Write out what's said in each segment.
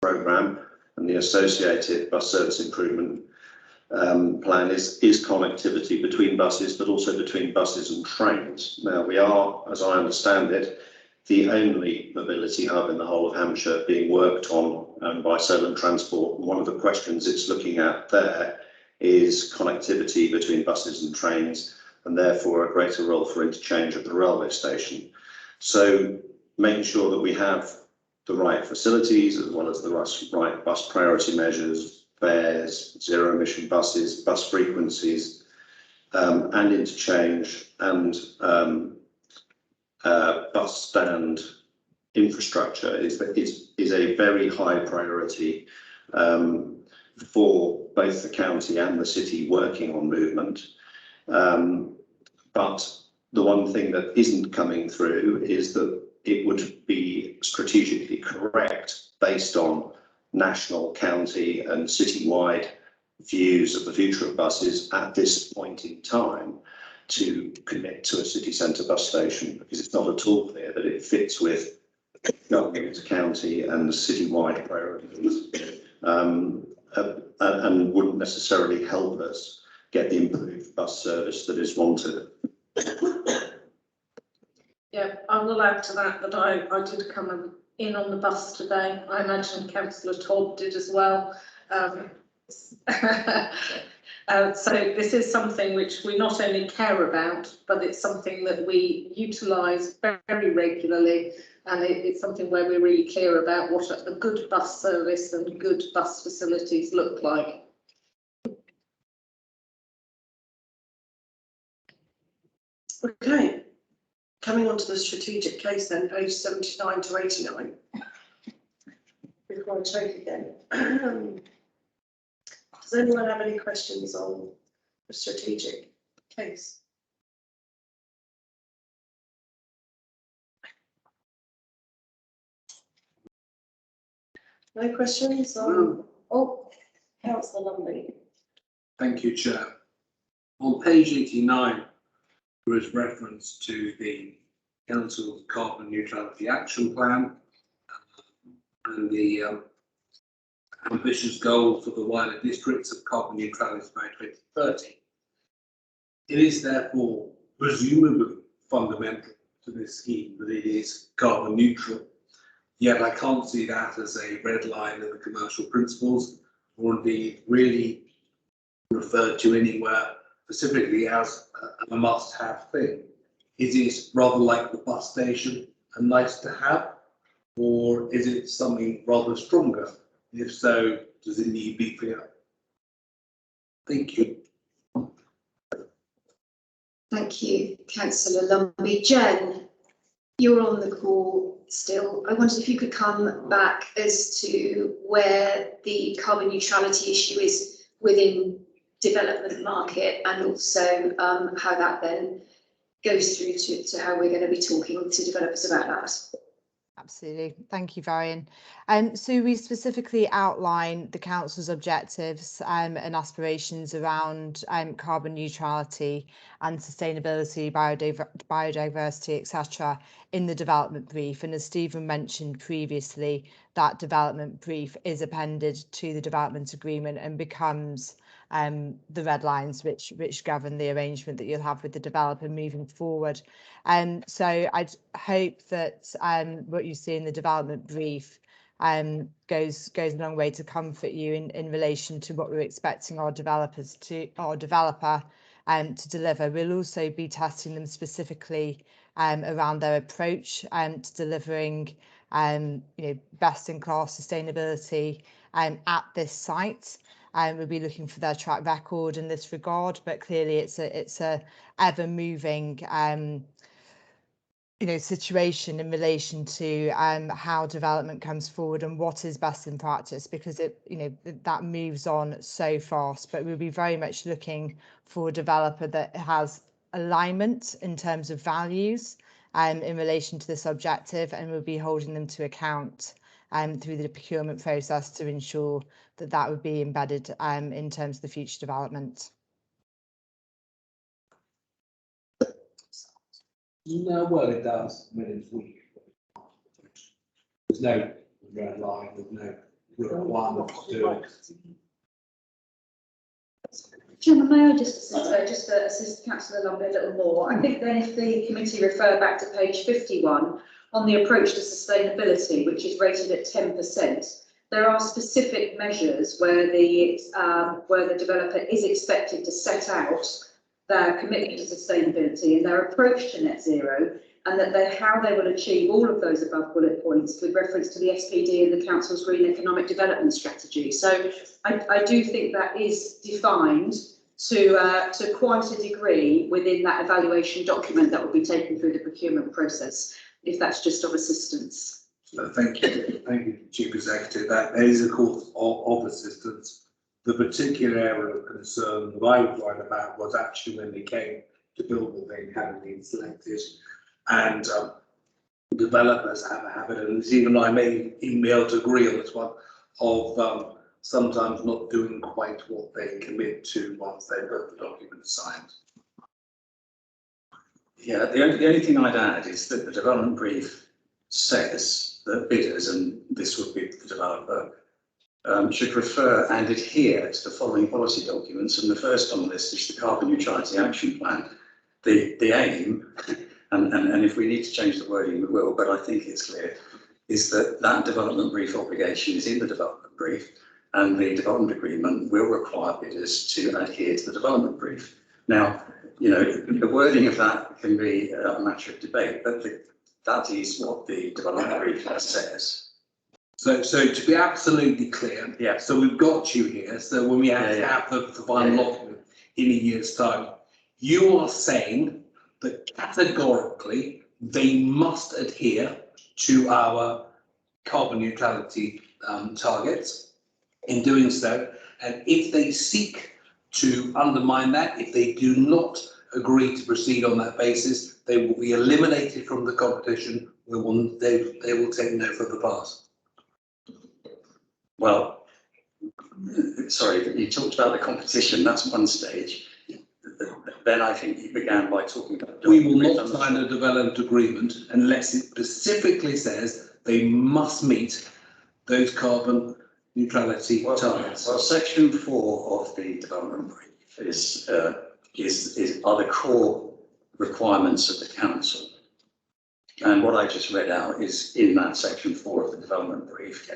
programme and the associated bus service improvement plan is connectivity between buses, but also between buses and trains. Now, we are, as I understand it, the only mobility hub in the whole of Hampshire being worked on by Solent Transport. And one of the questions it's looking at there is connectivity between buses and trains, and therefore a greater role for interchange at the railway station. So making sure that we have the right facilities as well as the right bus priority measures, fares, zero emission buses, bus frequencies, and interchange and bus stand infrastructure is a very high priority for both the county and the city working on movement. But the one thing that isn't coming through is that it would be strategically correct based on national, county and citywide views of the future of buses at this point in time to commit to a city centre bus station, because it's not at all clear that it fits with government, county and citywide priorities, and wouldn't necessarily help us get the improved bus service that is wanted. Yeah, I will add to that I did come in on the bus today. I imagine Councillor Todd did as well. So this is something which we not only care about, but it's something that we utilise very regularly, and it's something where we're really clear about what a good bus service and good bus facilities look like. Okay, coming on to the strategic case then, page 79 to 89. Before I check again. Does anyone have any questions on the strategic case? No questions on? Oh, Councillor Lumley. Thank you, Chair. On page 89, there is reference to the Council's Carbon Neutrality Action Plan and the ambitious goal for the wider districts of carbon neutrality by 2030. It is therefore presumably fundamental to this scheme that it is carbon neutral, yet I can't see that as a red line in the commercial principles, or indeed really referred to anywhere specifically as a must-have thing. Is it rather like the bus station, a nice to have, or is it something rather stronger? If so, does it need beefing up? Thank you. Thank you, Councillor Lumby. Jen, you're on the call still. I wondered if you could come back as to where the carbon neutrality issue is within development market, and also how that then goes through to how we're going to be talking to developers about that. Absolutely. Thank you, Varian. So we specifically outline the Council's objectives and aspirations around carbon neutrality and sustainability, biodiversity, etc. in the development brief. And as Stephen mentioned previously, that development brief is appended to the development agreement and becomes the red lines which govern the arrangement that you'll have with the developer moving forward. So I'd hope that what you see in the development brief goes a long way to comfort you in relation to what we're expecting our developer to deliver. We'll also be testing them specifically around their approach to delivering best in class sustainability at this site. We'll be looking for their track record in this regard, but clearly it's a ever moving situation in relation to how development comes forward and what is best in practice, because that moves on so fast. But we'll be very much looking for a developer that has alignment in terms of values in relation to this objective, and we'll be holding them to account through the procurement process to ensure that would be embedded in terms of the future development. No, well, it does when it's weak. There's no red line, there's no requirement to do it. Chairman, may I just assist Councillor Lumley a little more? I think then if the committee refer back to page 51 on the approach to sustainability, which is rated at 10%, there are specific measures where the developer is expected to set out their commitment to sustainability and their approach to net zero, and that how they will achieve all of those above bullet points with reference to the SPD and the Council's Green Economic Development Strategy. So I do think that is defined to quite a degree within that evaluation document that will be taken through the procurement process, if that's just of assistance. Thank you, Chief Executive. That is, of course, of assistance. The particular area of concern that I was worried about was actually when they came to build the thing, having been selected, and developers have a habit, and even I may even be able to agree on this one, of sometimes not doing quite what they commit to once they've got the document signed. Yeah, the only thing I'd add is that the development brief says that bidders, and this would be the developer, should refer and adhere to the following policy documents, and the first on the list is the Carbon Neutrality Action Plan. The aim, and if we need to change the wording, we will, but I think it's clear, is that that development brief obligation is in the development brief, and the development agreement will require bidders to adhere to the development brief. Now, you know, the wording of that can be a matter of debate, but that is what the development brief says. So to be absolutely clear, Yeah. so we've got you here. So when we have the final document in a year's time, you are saying that categorically they must adhere to our carbon neutrality targets in doing so. And if they seek to undermine that, if they do not agree to proceed on that basis, they will be eliminated from the competition. They will take no further part. Well, sorry, you talked about the competition, that's one stage. Then I think you began by talking about... We will not sign a development agreement unless it specifically says they must meet those carbon neutrality targets. Well, section 4 of the development brief are the core requirements of the council. And what I just read out is in that section 4 of the development brief.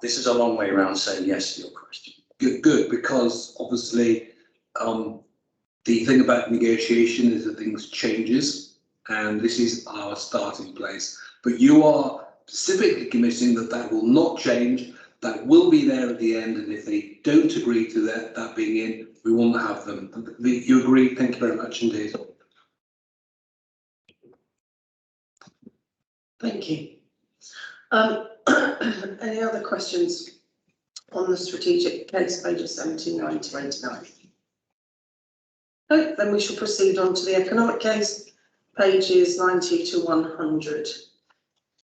This is a long way around saying yes to your question. Good, because obviously the thing about negotiation is that things changes, and this is our starting place. But you are specifically committing that that will not change, that will be there at the end, and if they don't agree to that being in, we will not have them. You agree? Thank you very much indeed. Thank you. Any other questions on the strategic case, pages 79 to 89? No, then we shall proceed on to the economic case, pages 90 to 100.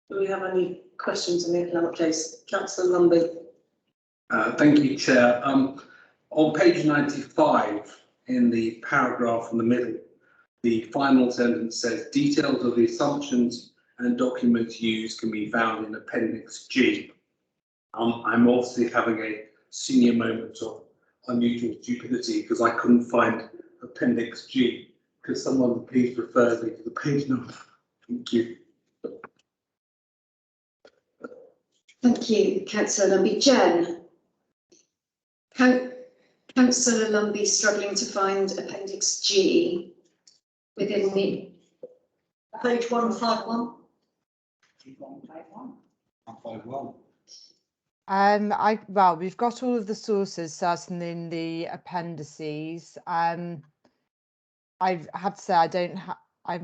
Do we have any questions on the economic case? Councillor Lumby. Thank you, Chair. On page 95, in the paragraph in the middle, the final sentence says details of the assumptions and documents used can be found in Appendix G. I'm obviously having a senior moment of unusual stupidity because I couldn't find Appendix G. Could someone please refer me to the page number? Thank you. Thank you, Councillor Lumby. Jen, Councillor Lumby struggling to find Appendix G within the Page 151. 151. Well, we've got all of the sources certainly in the appendices. I have to say I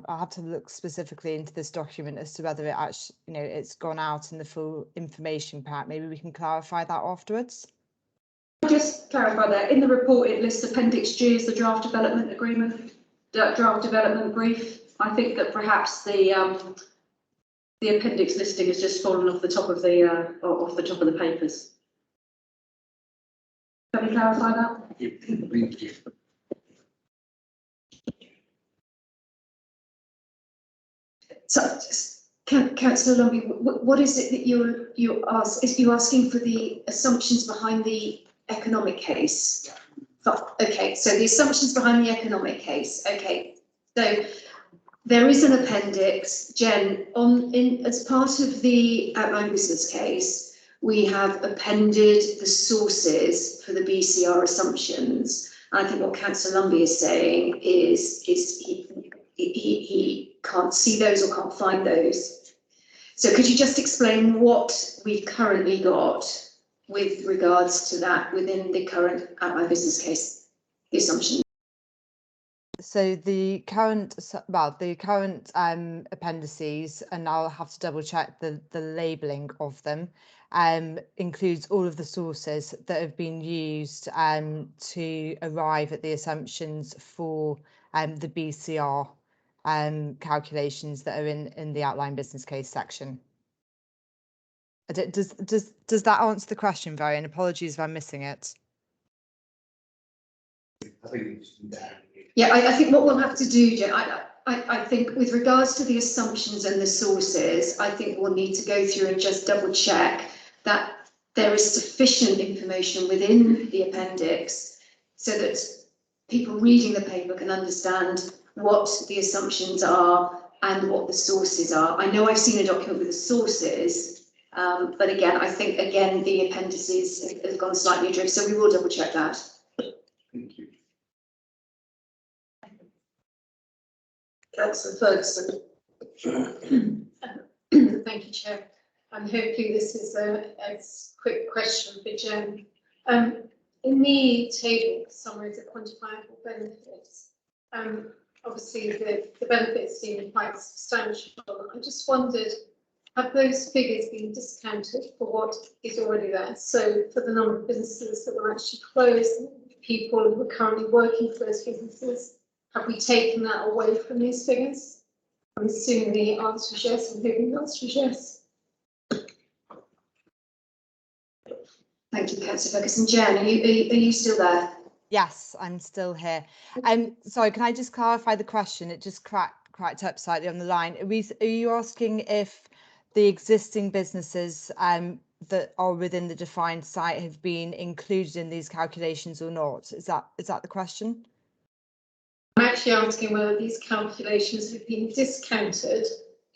have to look specifically into this document as to whether it actually, it's gone out in the full information pack. Maybe we can clarify that afterwards. Just clarify that in the report it lists Appendix G as the draft development agreement, draft development brief. I think that perhaps the appendix listing has just fallen off the top of the papers. Can we clarify that? Thank you. So just Councillor Lumbie, what is it that you're asking for the assumptions behind the economic case? Okay, so the assumptions behind the economic case. Okay, so there is an appendix, Jen, as part of the outline business case. We have appended the sources for the BCR assumptions. And I think what Councillor Lumbie is saying is he can't see those or can't find those. So could you just explain what we've currently got with regards to that within the current outline business case, the assumptions? So the current appendices, and I'll have to double check the labelling of them, includes all of the sources that have been used to arrive at the assumptions for the BCR calculations that are in the outline business case section. Does that answer the question, Varian? Apologies if I'm missing it. I think it's Yeah, I think what we'll have to do, Jen, I think with regards to the assumptions and the sources, I think we'll need to go through and just double check that there is sufficient information within the appendix so that people reading the paper can understand what the assumptions are and what the sources are. I know I've seen a document with the sources, but again, I think, again, the appendices have gone slightly adrift, so we will double check that. Thank you. Councillor Ferguson. Thank you, Chair. And hopefully this is a quick question for Jen. In the table, summary of the quantifiable benefits, obviously the benefits seem quite substantial. I just wondered, have those figures been discounted for what is already there? So for the number of businesses that will actually close, people who are currently working for those businesses, have we taken that away from these figures? I'm assuming the answer is yes, I'm hoping the answer is yes. Thank you, Councillor Ferguson. Jen, are you still there? Yes, I'm still here. Sorry, can I just clarify the question? It just cracked up slightly on the line. Are you asking if the existing businesses that are within the defined site have been included in these calculations or not? Is that the question? I'm actually asking whether these calculations have been discounted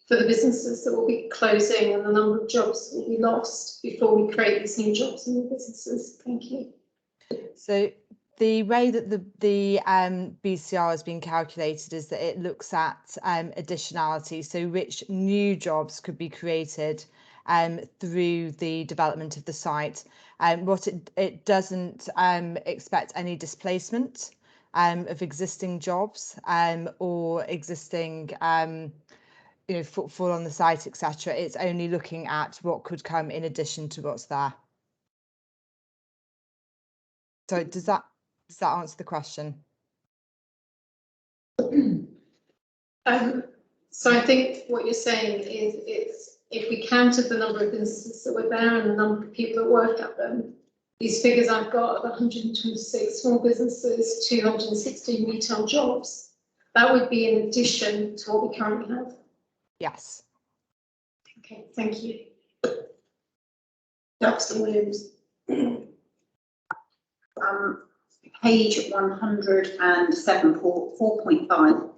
for the businesses that will be closing and the number of jobs that will be lost before we create these new jobs in the businesses. Thank you. So the way that the BCR has been calculated is that it looks at additionality, so which new jobs could be created through the development of the site. What it doesn't expect any displacement of existing jobs or existing footfall on the site, etc. It's only looking at what could come in addition to what's there. So does that answer the question? So I think what you're saying is if we counted the number of businesses that were there and the number of people that work at them, these figures I've got of 126 small businesses, 216 retail jobs, that would be in addition to what we currently have. Yes. Okay, thank you. Councillor Williams. Page 107, 4.5,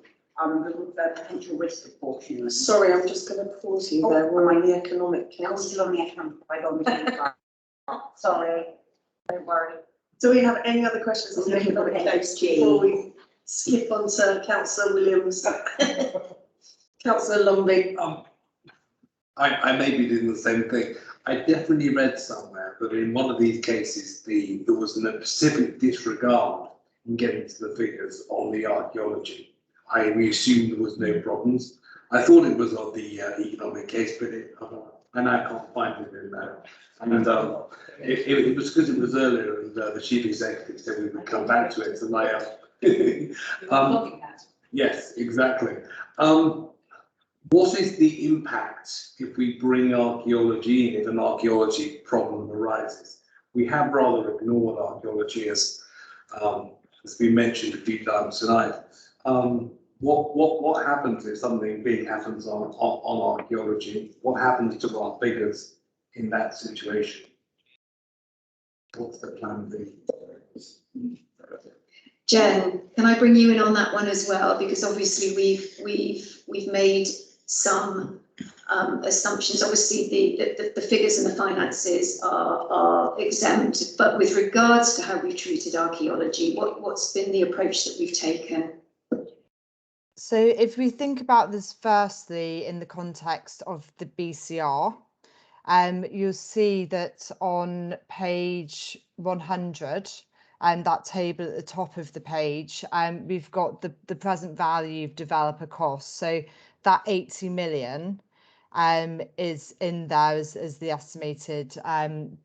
the potential risk proportion. Sorry, I'm just going to pause you there. We're on the economic I was case. still on the economic, sorry, don't worry. Do we have any other questions on the economic case before we skip on to Councillor Williams? Councillor Lumbie. I may be doing the same thing. I definitely read somewhere that in one of these cases, there was a specific disregard in getting to the figures on the archaeology. We assumed there was no problems. I thought it was on the economic case, but and I can't find it in there. And it was because it was earlier, and the chief executive said we would come back to it tonight. Yes, exactly. What is the impact if we bring archaeology in, if an archaeology problem arises? We have rather ignored archaeology as been mentioned a few times tonight. What happens if something big happens on archaeology? What happens to our figures in that situation? What's the plan B? Jen, can I bring you in on that one as well? Because obviously we've made some assumptions. Obviously the figures and the finances are exempt, but with regards to how we've treated archaeology, what's been the approach that we've taken? So if we think about this firstly in the context of the BCR, you'll see that on page 100, and that table at the top of the page, we've got the present value of developer costs. So that 80 million is in there as the estimated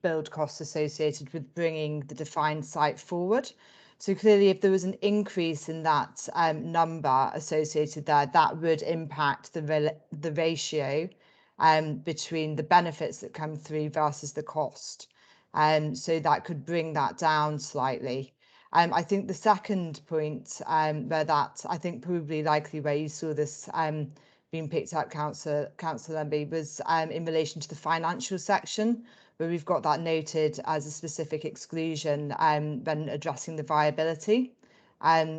build costs associated with bringing the defined site forward. So clearly, if there was an increase in that number associated there, that would impact the ratio between the benefits that come through versus the cost. So that could bring that down slightly. I think the second point where that, I think probably likely where you saw this being picked up, Councillor Lumby, was in relation to the financial section, where we've got that noted as a specific exclusion when addressing the viability.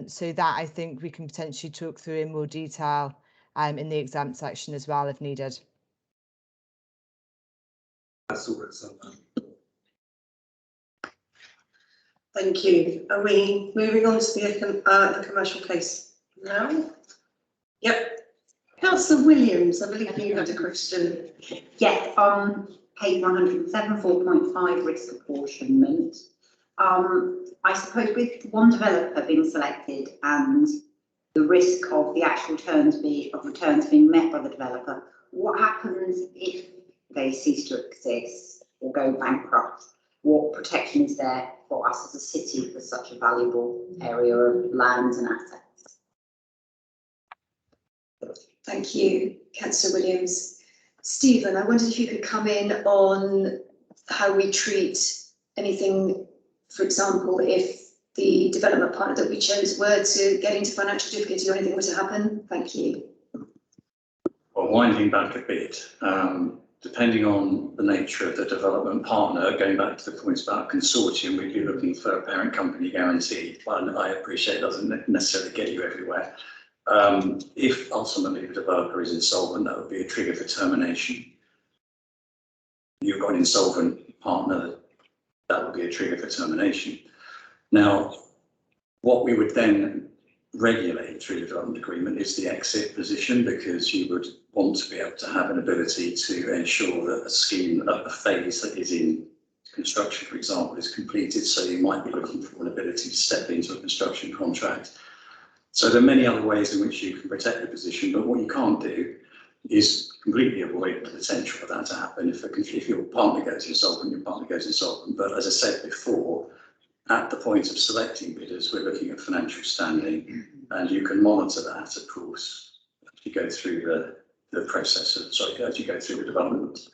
So that I think we can potentially talk through in more detail in the exempt section as well if needed. That's all it's on. Thank you. Are we moving on to the commercial case now? Yep. Councillor Williams, I believe you had a question. Yeah, page 107, 4.5 risk apportionment. I suppose with one developer being selected and the risk of the actual returns being met by the developer, what happens if they cease to exist or go bankrupt? What protection is there for us as a city for such a valuable area of land and assets? Thank you, Councillor Williams. Stephen, I wondered if you could come in on how we treat anything, for example, if the development partner that we chose were to get into financial difficulty or anything were to happen. Thank you. Well, winding back a bit, depending on the nature of the development partner, going back to the points about consortium, we'd be looking for a parent company guarantee. Well, I appreciate it doesn't necessarily get you everywhere. If ultimately the developer is insolvent, that would be a trigger for termination. You've got an insolvent partner, that would be a trigger for termination. Now, what we would then regulate through the development agreement is the exit position, because you would want to be able to have an ability to ensure that a scheme, a phase that is in construction, for example, is completed. So you might be looking for an ability to step into a construction contract. So there are many other ways in which you can protect the position, but what you can't do is completely avoid the potential for that to happen. If your partner goes insolvent, your partner goes insolvent. But as I said before, at the point of selecting bidders, we're looking at financial standing, and you can monitor that, of course, as you go through the process of, as you go through the development.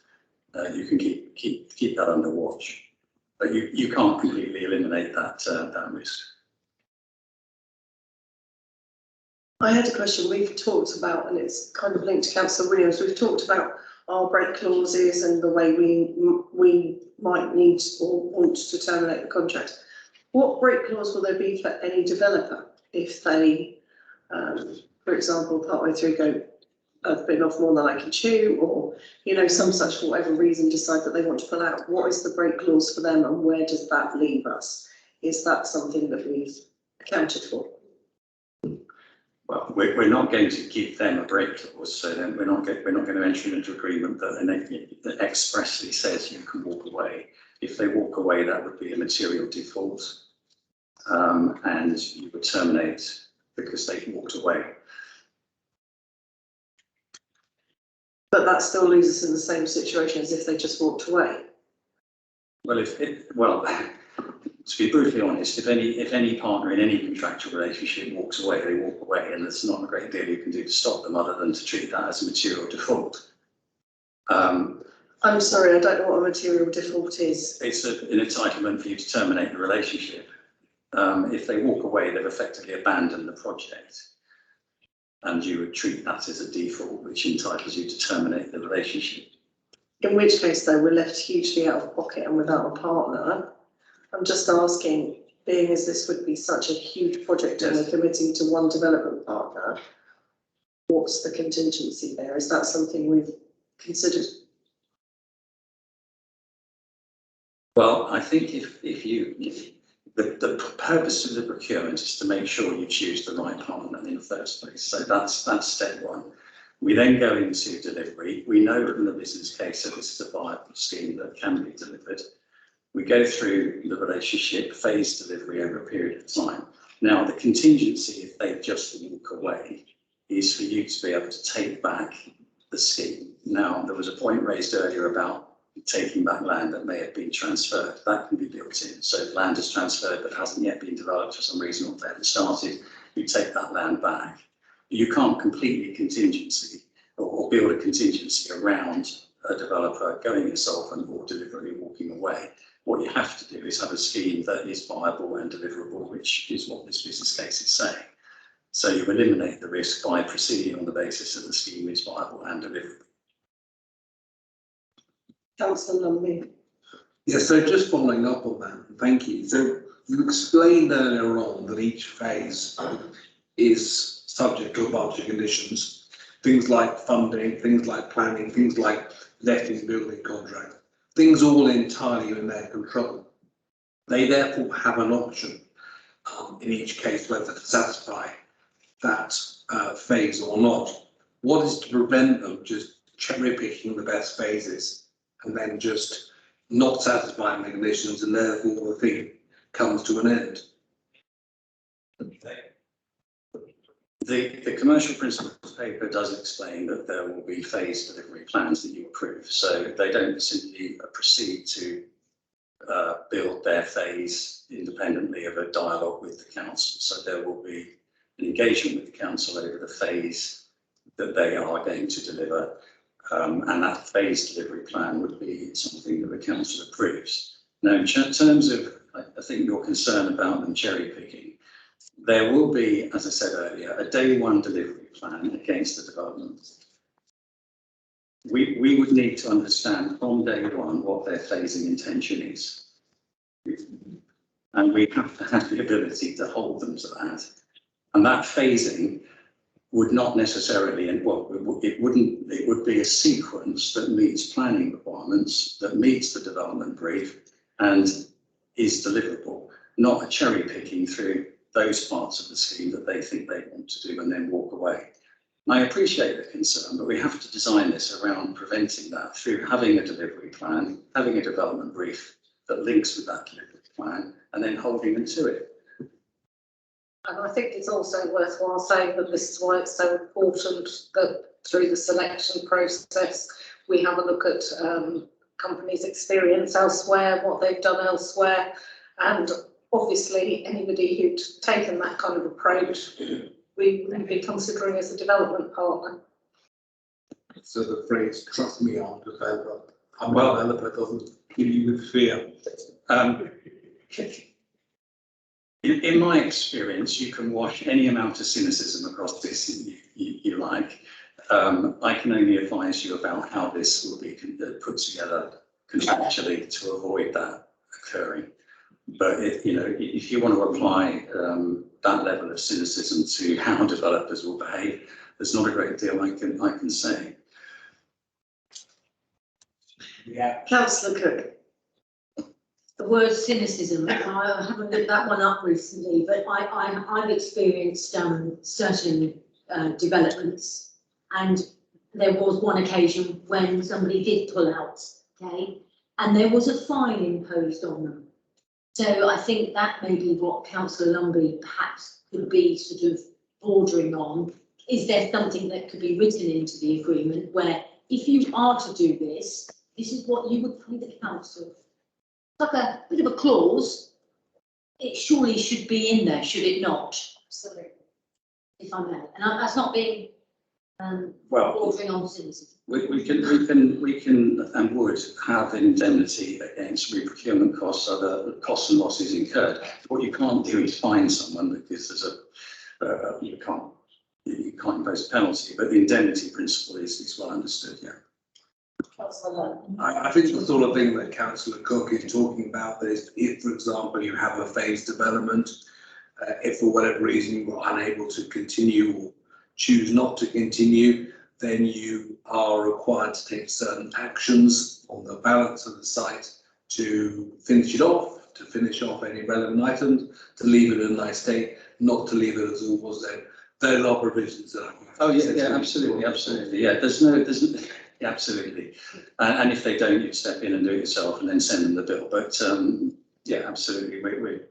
You can keep that under watch, but you can't completely eliminate that risk. I had a question we've talked about, and it's kind of linked to Councillor Williams. We've talked about our break clauses and the way we might need or want to terminate the contract. What break clause will there be for any developer if they, for example, partway through go, have been off more than I can chew, or some such, for whatever reason, decide that they want to pull out? What is the break clause for them, and where does that leave us? Is that something that we've accounted for? Well, we're not going to give them a break clause, so then we're not going to enter into agreement that expressly says you can walk away. If they walk away, that would be a material default, and you would terminate because they walked away. But that still leaves us in the same situation as if they just walked away. Well, to be brutally honest, if any partner in any contractual relationship walks away, they walk away, and there's not a great deal you can do to stop them other than to treat that as a material default. I'm sorry, I don't know what a material default is. It's an entitlement for you to terminate the relationship. If they walk away, they've effectively abandoned the project. and you would treat that as a default, which entitles you to terminate the relationship. In which case, though, we're left hugely out of pocket and without a partner. I'm just asking, being as this would be such a huge project and we're committing to one development partner, what's the contingency there? Is that something we've considered? Well, I think the purpose of the procurement is to make sure you choose the right partner in the first place. So that's step one. We then go into delivery. We know from the business case that this is a viable scheme that can be delivered. We go through the relationship phase delivery over a period of time. Now, the contingency, if they just walk away, is for you to be able to take back the scheme. Now, there was a point raised earlier about taking back land that may have been transferred. That can be built in. So if land is transferred but hasn't yet been developed for some reason or they haven't started, you take that land back. You can't completely contingency or build a contingency around a developer going insolvent or deliberately walking away. What you have to do is have a scheme that is viable and deliverable, which is what this business case is saying. So you eliminate the risk by proceeding on the basis that the scheme is viable and deliverable. Councillor Lumley. Yeah, so just following up on that, thank you. So you explained earlier on that each phase is subject to a bunch of conditions, things like funding, things like planning, things like letting building contract, things all entirely in their control. They therefore have an option in each case whether to satisfy that phase or not. What is to prevent them just cherry picking the best phases and then just not satisfying the conditions and therefore the thing comes to an end? The commercial principles paper does explain that there will be phase delivery plans that you approve. So they don't simply proceed to build their phase independently of a dialogue with the council. So there will be an engagement with the council over the phase that they are going to deliver. And that phase delivery plan would be something that the council approves. Now, in terms of, I think your concern about them cherry picking, there will be, as I said earlier, a day one delivery plan against the development. We would need to understand from day one what their phasing intention is. And we have to have the ability to hold them to that. And that phasing would not necessarily, and well, it would be a sequence that meets planning requirements, that meets the development brief and is deliverable, not a cherry picking through those parts of the scheme that they think they want to do and then walk away. I appreciate the concern, but we have to design this around preventing that through having a delivery plan, having a development brief that links with that delivery plan, and then holding them to it. And I think it's also worthwhile saying that this is why it's so important that through the selection process, we have a look at companies' experience elsewhere, what they've done elsewhere, and obviously anybody who'd taken that kind of approach, we would be considering as a development partner. So the phrase "trust me, I'm a developer," developer doesn't give you the fear. In my experience, you can wash any amount of cynicism across this you like. I can only advise you about how this will be put together contractually to avoid that occurring. But if you want to apply that level of cynicism to how developers will behave, there's not a great deal I can say. Yeah. Councillor Cook. The word cynicism, I haven't looked that one up recently, but I've experienced certain developments, and there was one occasion when somebody did pull out, okay, and there was a fine imposed on them. So I think that may be what Councillor Lumbey perhaps could be sort of bordering on. Is there something that could be written into the agreement where if you are to do this, this is what you would pay the council? Like a bit of a clause. It surely should be in there, should it not? Absolutely. If I may, and that's not being bordering on cynicism. We can and would have indemnity against reprocurement costs, other costs and losses incurred. What you can't do is fine someone because there's you can't you can't impose a penalty, but the indemnity principle is well understood, yeah. I think the sort of thing that Councillor Cook is talking about is if, for example, you have a phased development, if for whatever reason you were unable to continue or choose not to continue, then you are required to take certain actions on the balance of the site to finish it off, to finish off any relevant items, to leave it in a nice state, not to leave it as all was then. There are provisions that are. Oh yeah, absolutely. Yeah, yeah, absolutely. And if they don't, you step in and do it yourself, and then send them the bill. But yeah, absolutely.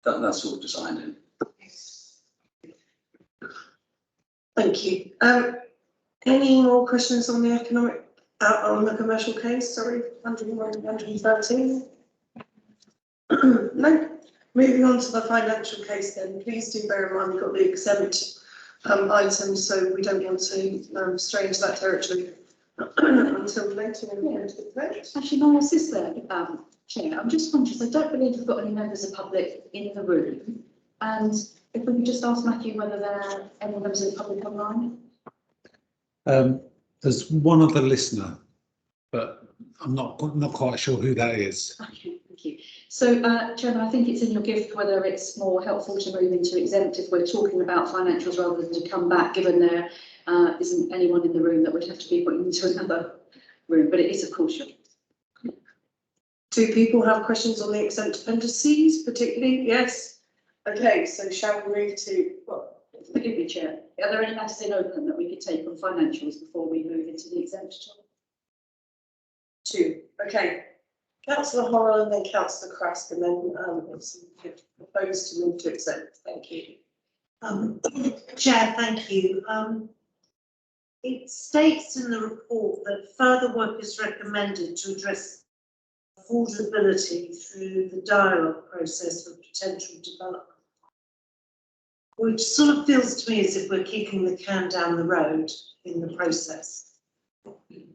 That's all designed in. Thank you. Any more questions on the on the commercial case? Sorry, 101, 113. No. Moving on to the financial case then, please do bear in mind we've got the exempt items, so we don't want to stray into that territory until later when we get to the vote. Actually, no, is this there, Chair? I'm just conscious, I don't believe we've got any members of the public in the room. And if we could just ask Matthew whether there are any members of the public online? There's one other listener, but I'm not quite sure who that is. Okay, thank you. So, Chairman, I think it's in your gift whether it's more helpful to move into exempt if we're talking about financials rather than to come back, given there isn't anyone in the room that would have to be put into another room, but it is, of course, your gift. Do people have questions on the exempt appendices particularly? Yes. Okay, so shall we move to, well, forgive me, Chair, are there any matters in open that we could take on financials before we move into the exempt at all? Two. Okay. Councillor Horrell and then Councillor Crask, and then it's proposed to move to exempt. Thank you. Chair, thank you. It states in the report that further work is recommended to address affordability through the dialogue process for potential development, which sort of feels to me as if we're kicking the can down the road in the process.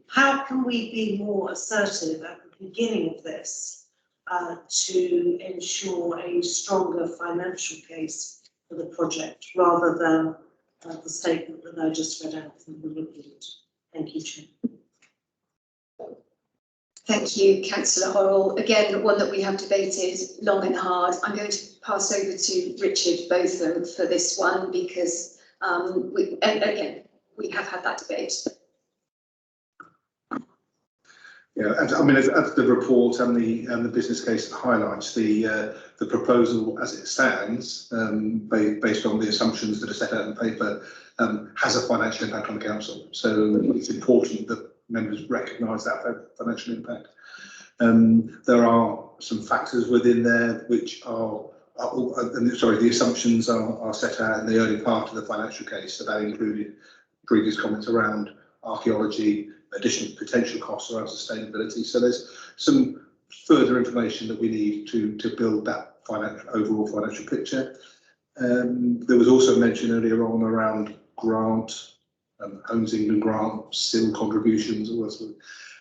How can we be more assertive at the beginning of this to ensure a stronger financial case for the project rather than the statement that I just read out from the report? Thank you, Chair. Thank you, Councillor Horrell. Again, one that we have debated long and hard. I'm going to pass over to Richard Botham for this one because, again, we have had that debate. Yeah, I mean, as the report and the business case highlights, the proposal as it stands, based on the assumptions that are set out in the paper, has a financial impact on the council. So it's important that members recognise that financial impact. There are some factors within there which the assumptions are set out in the early part of the financial case. So that included previous comments around archaeology, additional potential costs around sustainability. So there's some further information that we need to build that overall financial picture. There was also mention earlier on around grant, Homes England grant, SIL contributions, all that sort of,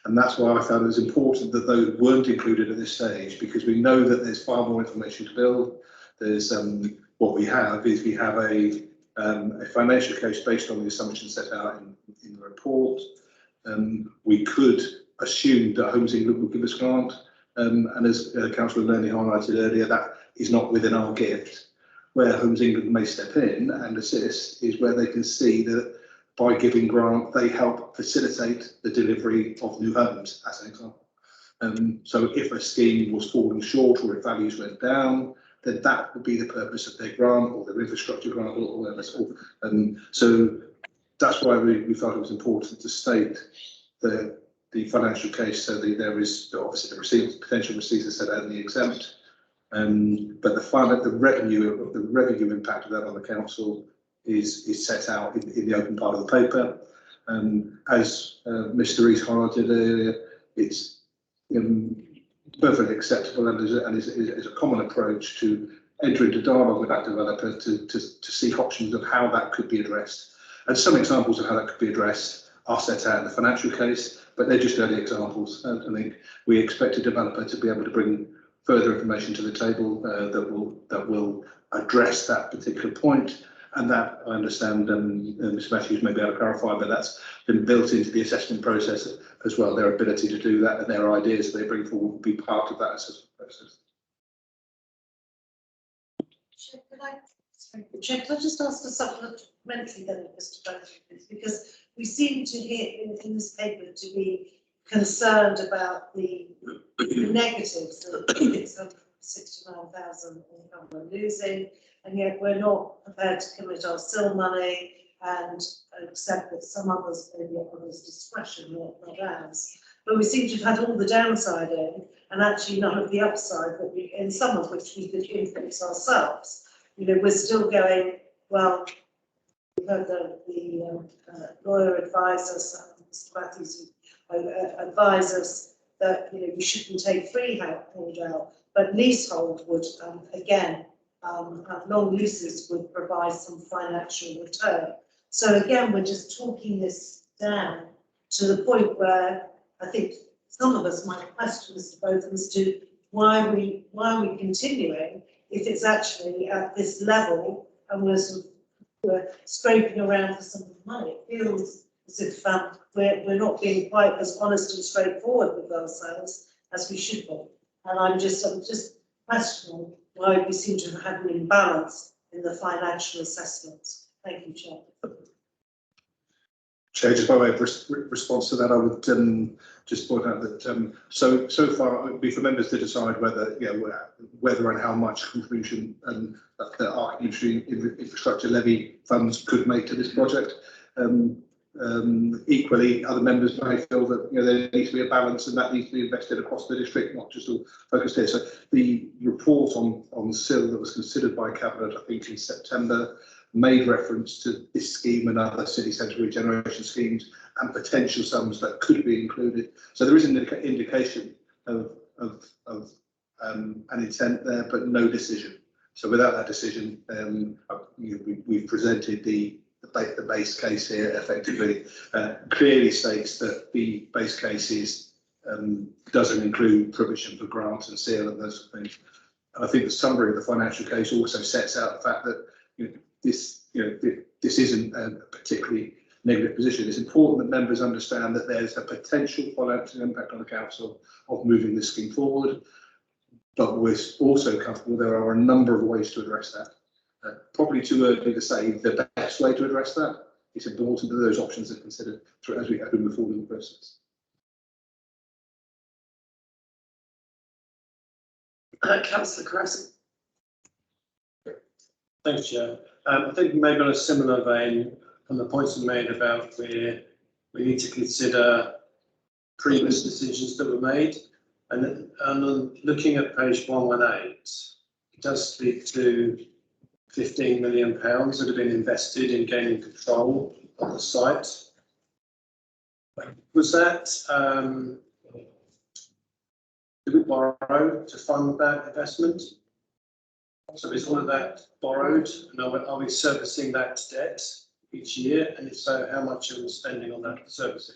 and that's why I found it was important that those weren't included at this stage, because we know that there's far more information to build. There's what we have is a financial case based on the assumptions set out in the report. We could assume that Homes England will give us grant, and as Councillor Learney highlighted earlier, that is not within our gift. Where Homes England may step in and assist is where they can see that by giving grant, they help facilitate the delivery of new homes, as an example. So if a scheme was falling short or if values went down, then that would be the purpose of their grant or their infrastructure grant or whatever. So that's why we felt it was important to state the financial case, so that there is obviously the potential receipts are set out in the exempt, but the revenue impact of that on the council is set out in the open part of the paper. As Mr. Rees highlighted earlier, it's perfectly acceptable and is a common approach to enter into dialogue with that developer to see options of how that could be addressed. And some examples of how that could be addressed are set out in the financial case, but they're just early examples. I think we expect a developer to be able to bring further information to the table that will address that particular point. And that, I understand, Mr Matthews may be able to clarify, but that's been built into the assessment process as well. Their ability to do that and their ideas they bring forward will be part of that assessment process. Chair, could I just ask a supplementary then, Mr Matthews, because we seem to hear in this paper to be concerned about the negatives that 669,000 income we're losing, and yet we're not prepared to commit our SIL money and accept that some others, maybe at others' discretion, not ours. But we seem to have had all the downside in, and actually none of the upside that we, in some of which we could influence ourselves. You know, we're still going, well, we heard the lawyer advise us, Mr Matthews advise us that, you know, we shouldn't take freehold out, but leasehold would, again, long leases would provide some financial return. So again, we're just talking this down to the point where I think some of us might question Mr Botham as to why are we continuing if it's actually at this level and we're scraping around for some of the money. It feels as if we're not being quite as honest and straightforward with ourselves as we should be. And I'm just questioning why we seem to have had an imbalance in the financial assessments. Thank you, Chair. Chair, just by way of response to that, I would just point out that so far it would be for members to decide whether, you know, whether and how much contribution the Arc Infrastructure Levy funds could make to this project. Equally, other members may feel that, you know, there needs to be a balance and that needs to be invested across the district, not just all focused here. So the report on SIL that was considered by Cabinet, I think in September, made reference to this scheme and other city centre regeneration schemes and potential sums that could be included. So there is an indication of an intent there, but no decision. So without that decision, we've presented the base case here effectively clearly states that the base case doesn't include provision for grants and SEAL and those sort of things. And I think the summary of the financial case also sets out the fact that, you know, this isn't a particularly negative position. It's important that members understand that there's a potential financial impact on the council of moving this scheme forward, but we're also comfortable there are a number of ways to address that. Probably too early to say the best way to address that. It's important that those options are considered as we move forward in the process. Councillor Cressy. Thanks, Chair. I think maybe on a similar vein, on the points you made about where we need to consider previous decisions that were made, and looking at page 118, it does speak to £15 million that have been invested in gaining control of the site. Was that, did we borrow to fund that investment? So is all of that borrowed, and are we servicing that debt each year? And if so, how much are we spending on that servicing?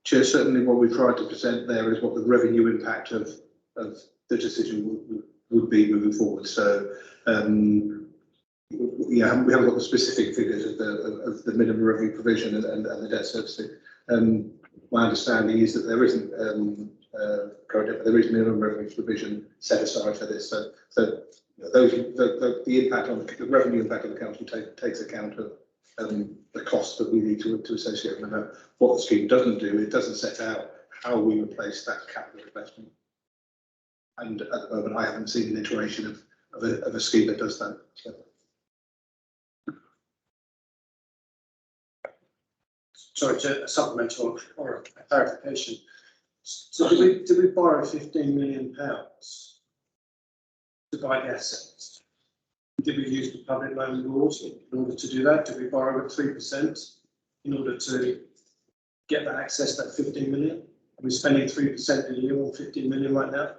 Chair, certainly what we've tried to present there is what the revenue impact of the decision would be moving forward. So yeah, we haven't got the specific figures of the minimum revenue provision and the debt servicing. My understanding is that there isn't there is minimum revenue provision set aside for this. So the impact on the revenue impact of the council takes account of the cost that we need to associate with that. What the scheme doesn't do, it doesn't set out how we replace that capital investment. And at the moment, I haven't seen an iteration of a scheme that does that. So. Sorry, to supplement or a clarification. So did we borrow £15 million to buy the assets? Did we use the public loan rules in order to do that? Did we borrow at 3% in order to get that access, that 15 million? Are we spending 3% a year on 15 million right now?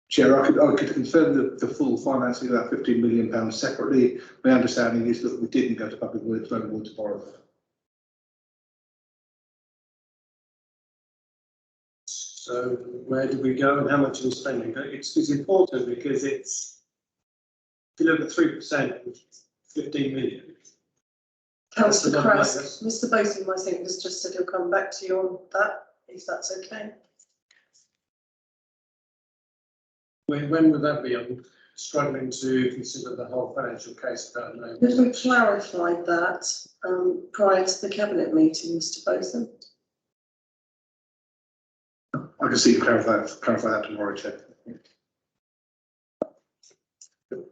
Chair, I could confirm the full financing of that £15 million separately. My understanding is that we didn't go to public loan to borrow that. So where do we go and how much are we spending? But it's important because it's, if you look at 3%, 15 million. Councillor That's a lot of Crask, Mr Botham, I think, has just said he'll come back to you on that, if that's okay. When would that be? I'm struggling to consider the whole financial case at that moment. Did we clarify that prior to the cabinet meeting, Mr Botham? I can see you clarify that tomorrow, Chair.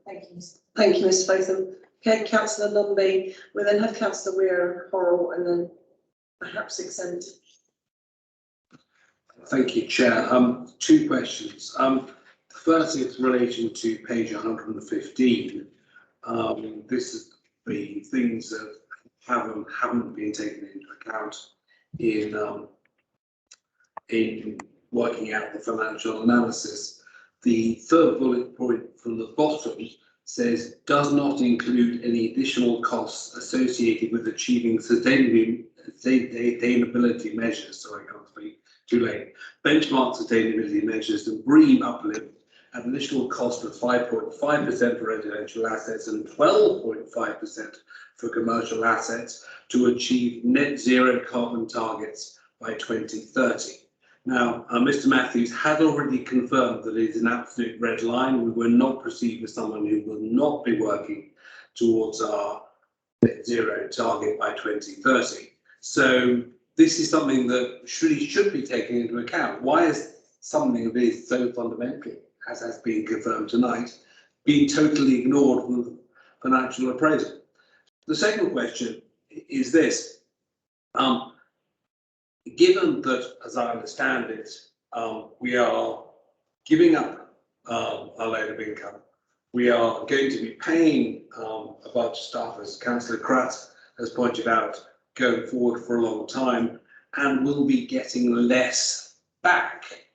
Thank you. Thank you, Mr Botham. Okay, Councillor Lumby, we then have Councillor Weir, Horrell, and then perhaps extend. Thank you, Chair. Two questions. The first is relation to page 115. This is the things that haven't been taken into account in working out the financial analysis. The third bullet point from the bottom says does not include any additional costs associated with achieving sustainability measures. Sorry, I can't speak, too late. Benchmark sustainability measures and BREEAM uplift at an additional cost of 5.5% for residential assets and 12.5% for commercial assets to achieve net zero carbon targets by 2030. Now, Mr Matthews had already confirmed that it is an absolute red line. We will not proceed with someone who will not be working towards our net zero target by 2030. So this is something that should be taken into account. Why is something that is so fundamental, as has been confirmed tonight, being totally ignored from the financial appraisal? The second question is this. Given that, as I understand it, we are giving up a load of income, we are going to be paying a bunch of staff, as Councillor Kratz has pointed out, going forward for a long time, and will be getting less back.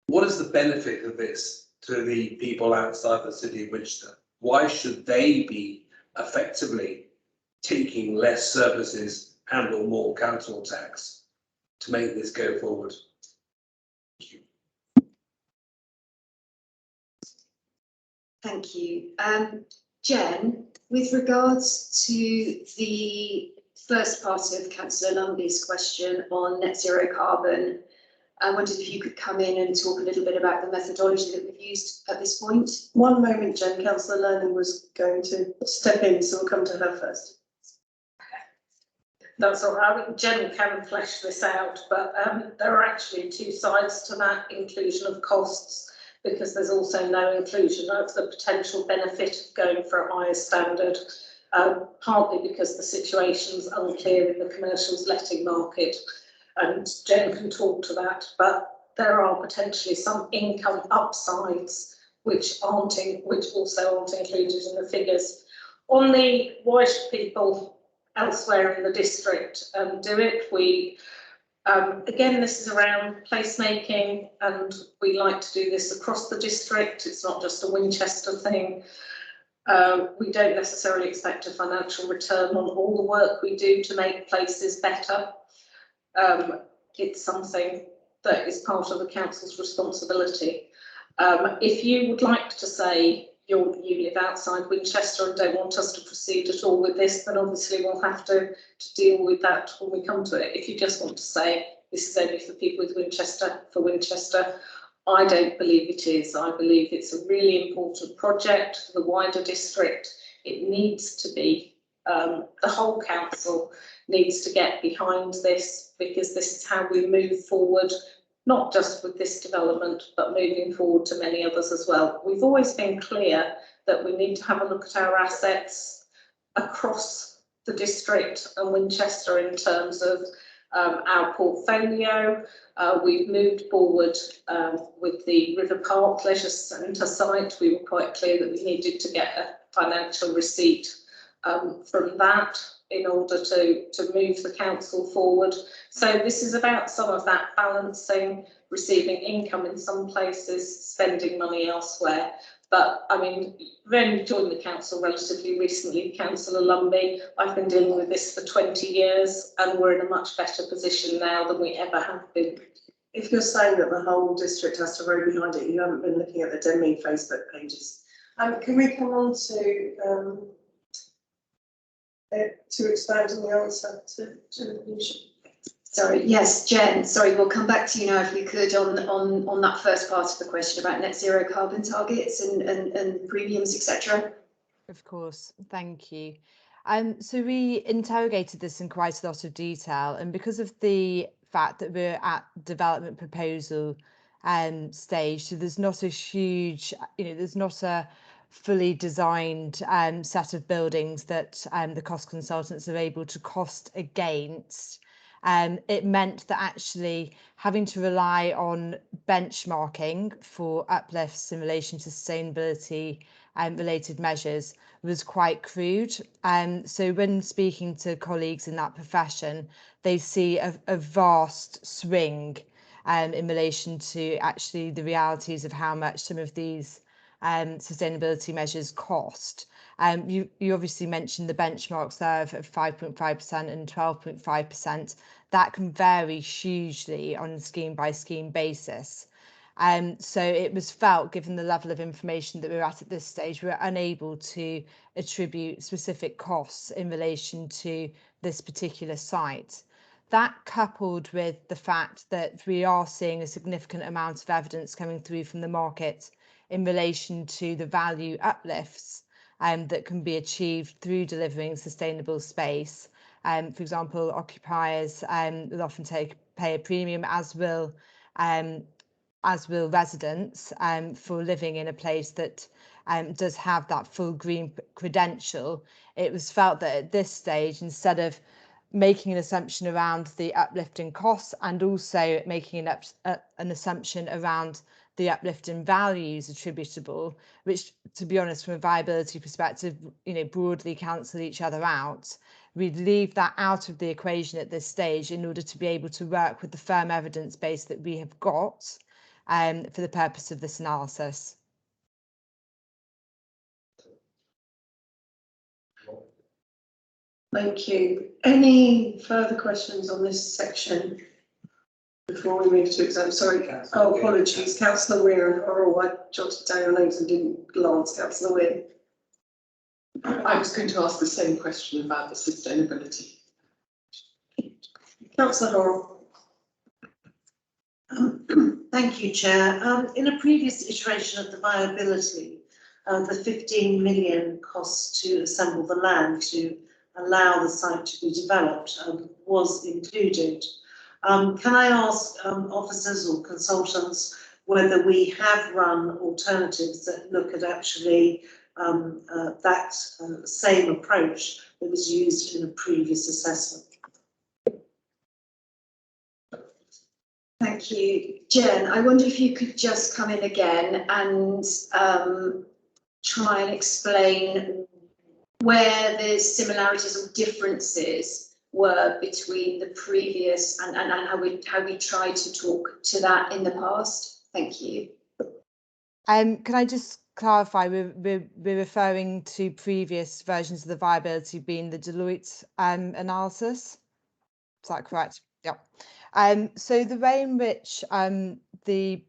What is the benefit of this to the people outside the city of Winchester? Why should they be effectively taking less services and or more council tax to make this go forward? Thank you. Thank you. Jen, with regards to the first part of Councillor Lumby's question on net zero carbon, I wondered if you could come in and talk a little bit about the methodology that we've used at this point. One moment, Jen. Councillor Learning was going to step in, so we'll come to her first. That's all right. I think Jen can flesh this out, but there are actually two sides to that inclusion of costs, because there's also no inclusion of the potential benefit of going for a higher standard, partly because the situation's unclear in the commercials letting market, and Jen can talk to that, but there are potentially some income upsides which also aren't included in the figures. On the why should people elsewhere in the district do it, we again, this is around placemaking, and we like to do this across the district. It's not just a Winchester thing. We don't necessarily expect a financial return on all the work we do to make places better. It's something that is part of the council's responsibility. If you would like to say you live outside Winchester and don't want us to proceed at all with this, then obviously we'll have to deal with that when we come to it. If you just want to say this is only for people with Winchester, for Winchester, I don't believe it is. I believe it's a really important project for the wider district. It needs to be, the whole council needs to get behind this, because this is how we move forward, not just with this development, but moving forward to many others as well. We've always been clear that we need to have a look at our assets across the district and Winchester in terms of our portfolio. We've moved forward with the River Park Leisure Centre site. We were quite clear that we needed to get a financial receipt from that in order to move the council forward. So this is about some of that balancing, receiving income in some places, spending money elsewhere. But I mean, when you joined the council relatively recently, Councillor Lumby, I've been dealing with this for 20 years and we're in a much better position now than we ever have been. if you're saying that the whole district has to row behind it, you haven't been looking at the Denmead Facebook pages. Can we come on to expand on the answer to the question? Sorry, yes, Jen, sorry, we'll come back to you now if we could on that first part of the question about net zero carbon targets and premiums, etc. Of course, thank you. So we interrogated this in quite a lot of detail, and because of the fact that we're at development proposal stage, so there's not a huge, there's not a fully designed set of buildings that the cost consultants are able to cost against. It meant that actually having to rely on benchmarking for uplifts in relation to sustainability and related measures was quite crude. So when speaking to colleagues in that profession, they see a vast swing in relation to actually the realities of how much some of these sustainability measures cost. You obviously mentioned the benchmarks there of 5.5% and 12.5%. That can vary hugely on a scheme by scheme basis. So it was felt, given the level of information that we're at this stage, we're unable to attribute specific costs in relation to this particular site. That, coupled with the fact that we are seeing a significant amount of evidence coming through from the market in relation to the value uplifts that can be achieved through delivering sustainable space. For example, occupiers will often pay a premium, as will residents, for living in a place that does have that full green credential. It was felt that at this stage, instead of making an assumption around the uplifting costs and also making an assumption around the uplift in values attributable, which, to be honest, from a viability perspective, broadly cancel each other out, we'd leave that out of the equation at this stage in order to be able to work with the firm evidence base that we have got for the purpose of this analysis. Thank you. Any further questions on this section before we move to exam? Sorry, apologies, Councillor Weir and Horrell. I jotted down your names and didn't glance. Councillor Weir. I was going to ask the same question about the sustainability. Councillor Horrell. Thank you, Chair. In a previous iteration of the viability, the 15 million cost to assemble the land to allow the site to be developed was included. Can I ask officers or consultants whether we have run alternatives that look at actually that same approach that was used in a previous assessment? Thank you. Jen, I wonder if you could just come in again and try and explain where the similarities or differences were between the previous and how we tried to talk to that in the past. Thank you. Can I just clarify, we're referring to previous versions of the viability being the Deloitte analysis? Is that correct? Yeah. So the way in which the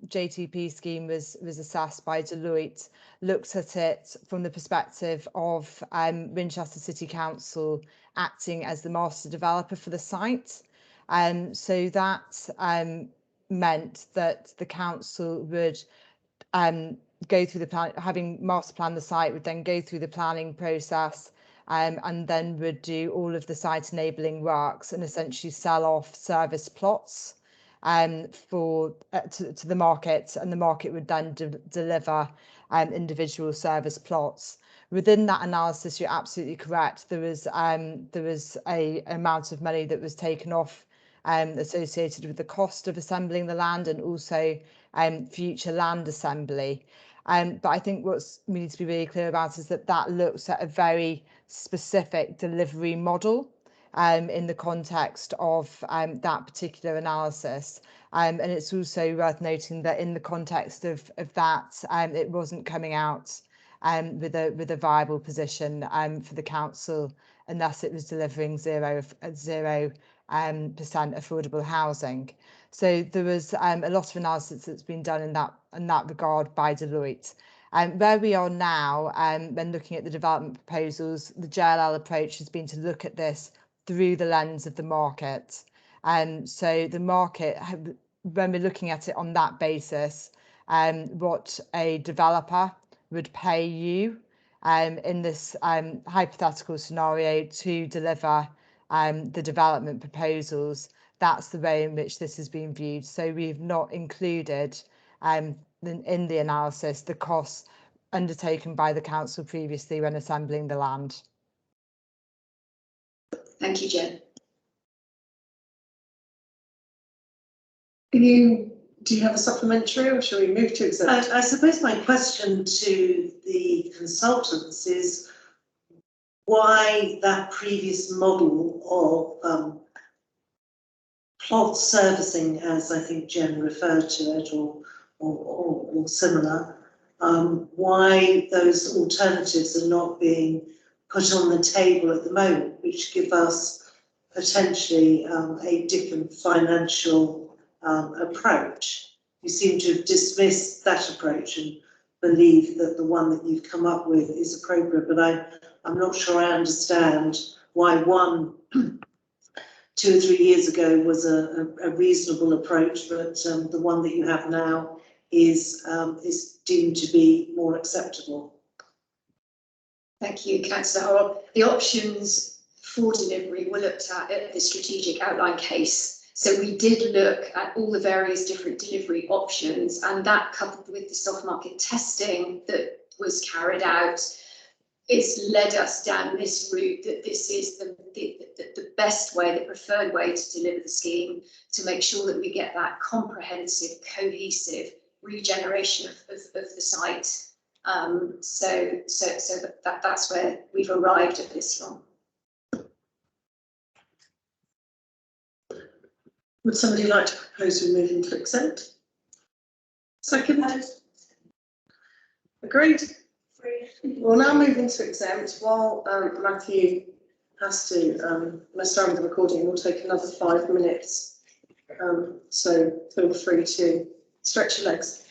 JTP scheme was assessed by Deloitte looked at it from the perspective of Winchester City Council acting as the master developer for the site. So that meant that the council would go through the plan, having master planned the site, would then go through the planning process and then would do all of the site enabling works and essentially sell off service plots to the market, and the market would then deliver individual service plots. Within that analysis, you're absolutely correct. There was a amount of money that was taken off associated with the cost of assembling the land and also future land assembly. But I think what we need to be really clear about is that looks at a very specific delivery model in the context of that particular analysis. And it's also worth noting that in the context of that, it wasn't coming out with a viable position for the council unless it was delivering zero percent affordable housing. So there was a lot of analysis that's been done in that regard by Deloitte. Where we are now, when looking at the development proposals, the JLL approach has been to look at this through the lens of the market. So the market, when we're looking at it on that basis, what a developer would pay you in this hypothetical scenario to deliver the development proposals, that's the way in which this has been viewed. So we've not included in the analysis the costs undertaken by the council previously when assembling the land. Thank you, Jen. Do you have a supplementary, or shall we move to exempt? I suppose my question to the consultants is why that previous model of plot servicing, as I think Jen referred to it, or similar, why those alternatives are not being put on the table at the moment, which give us potentially a different financial approach. You seem to have dismissed that approach and believe that the one that you've come up with is appropriate, but I'm not sure I understand why one 2 or 3 years ago was a reasonable approach, but the one that you have now is deemed to be more acceptable. Thank you, Councillor. The options for delivery were looked at the strategic outline case. So we did look at all the various different delivery options, and that, coupled with the soft market testing that was carried out, it's led us down this route, that this is the best way, the preferred way to deliver the scheme, to make sure that we get that comprehensive, cohesive regeneration of the site. So that's where we've arrived at this from. Would somebody like to propose we move into exempt? Second? Agreed? We'll now move into exempt. While Matthew has to mess around with the recording, we'll take another 5 minutes. So feel free to stretch your legs.